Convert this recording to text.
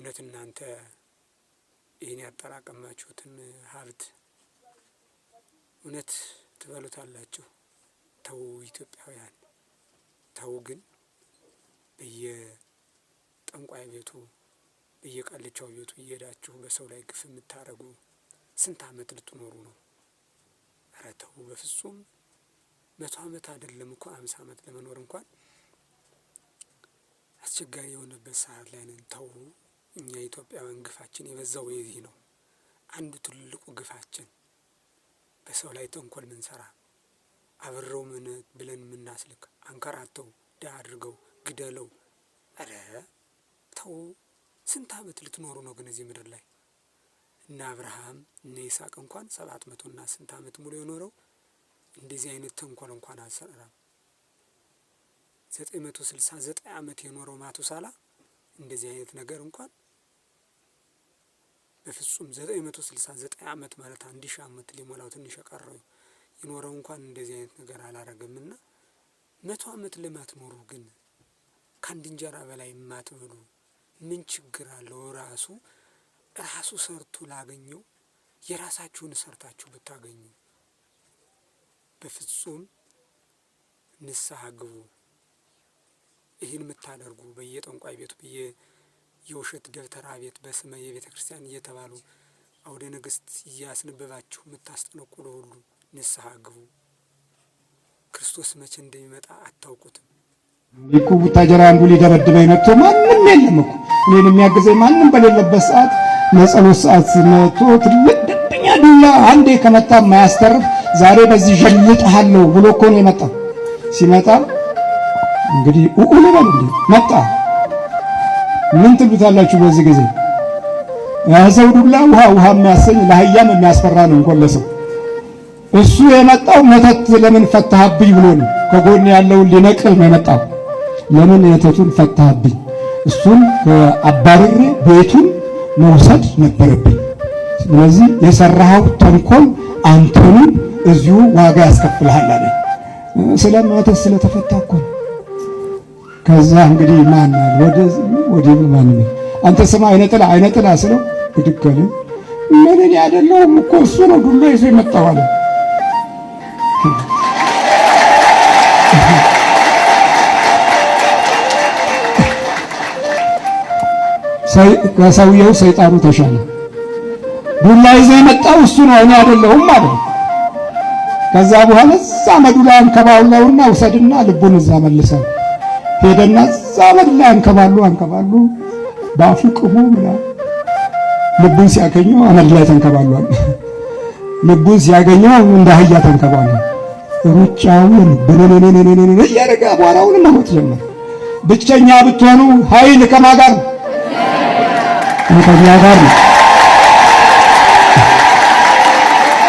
እውነት እናንተ ይሄን ያጠራቀማችሁትን ሀብት እውነት ትበሉታላችሁ? ተው ኢትዮጵያውያን ተው። ግን በየጠንቋይ ቤቱ በየቃልቻው ቤቱ እየሄዳችሁ በሰው ላይ ግፍ የምታረጉ ስንት ዓመት ልትኖሩ ነው? ኧረ ተው በፍጹም። 100 ዓመት አይደለም እኮ 50 ዓመት ለመኖር እንኳን አስቸጋሪ የሆነበት ሰዓት ላይ ነን። ተው። እኛ ኢትዮጵያውያን ግፋችን የበዛው የዚህ ነው። አንዱ ትልቁ ግፋችን በሰው ላይ ተንኮል ምንሰራ፣ አብረው ምን ብለን ምናስልክ፣ አንከራተው ዳ አድርገው ግደለው። አረ ተው። ስንት ዓመት ልትኖሩ ነው ግን እዚህ ምድር ላይ? እና አብርሃም እና ይስሐቅ እንኳን 700 እና ስንት ዓመት ሙሉ የኖረው እንደዚህ አይነት ተንኮል እንኳን አልሰራም። 969 ዓመት የኖረው ማቱሳላ እንደዚህ አይነት ነገር እንኳን በፍጹም 969 ዓመት ማለት 1000 ዓመት ሊሞላው ትንሽ የቀረው የኖረው እንኳን እንደዚህ አይነት ነገር አላረገምና 100 ዓመት ለማትኖሩ ግን ከአንድ እንጀራ በላይ የማትበሉ ምን ችግር አለው? ራሱ ሰርቶ ላገኘው የራሳችሁን ሰርታችሁ ብታገኙ በፍጹም ንስሐ ግቡ። ይህን የምታደርጉ በየጠንቋይ ቤቱ የውሸት ደብተራ ቤት በስመ የቤተ ክርስቲያን እየተባሉ አውደ ነገሥት እያስነበባችሁ የምታስጠነቁሉ ሁሉ ንስሐ ግቡ። ክርስቶስ መቼ እንደሚመጣ አታውቁትም። ይኩ ቡታጀራ አንዱ ሊደበድበኝ መጥቶ ማንም የለም እኮ እኔን የሚያግዘኝ ማንም በሌለበት ሰዓት ለጸሎት ሰዓት መጥቶ ትልቅ ደብኛ ዱላ አንዴ ከመጣ የማያስተርፍ ዛሬ በዚህ ጀልጥሃለሁ ብሎ እኮ ነው የመጣው። ሲመጣ እንግዲህ ኡኡል በል እንዴ መጣ። ምን ትሉታላችሁ? በዚህ ጊዜ ያዘው ዱላ ውሃ የሚያሰኝ ለአህያም የሚያስፈራ ነው እንኳን ለሰው። እሱ የመጣው መተት ለምን ፈታህብኝ ብሎ ነው። ከጎን ያለውን ሊነቅል ነው የመጣው። ለምን የተቱን ፈታህብኝ? እሱን አባርሬ ቤቱን መውሰድ ነበረብኝ። ስለዚህ የሰራኸው ተንኮል አንተን እዚሁ ዋጋ ያስከፍልሃል አለ። ስለማተስ ስለተፈታ እኮ ከዛ እንግዲህ ማን አለ ወደ ማን ነው አንተ ስማ አይነጥላ ስለው ብድገል ምን እኔ አይደለሁም እኮ እሱ ነው ዱላ ይዞ የመጣው አለ። ከሰውየው ሰይጣኑ ተሻለ። ዱላ ይዞ የመጣው እሱ ነው እኔ አይደለሁም ማለት። ከዛ በኋላ እዛ መዱላ አንከባለውና ውሰድና ልቡን እዛ መልሰው ሄደና እዛ መዱላ አንከባሉ ባፉ ቅቡ ብላ ልቡን ሲያገኘው አመድ ላይ ተንከባሏል። ልቡን ሲያገኘው እንደ አህያ ተንከባሏል። ሩጫውን በነነነነነ ያረጋ አቧራውን ማውጣት ጀመረ። ብቸኛ ብትሆኑ ኃይል ከማን ጋር ነው? ከኛ ጋር ነው።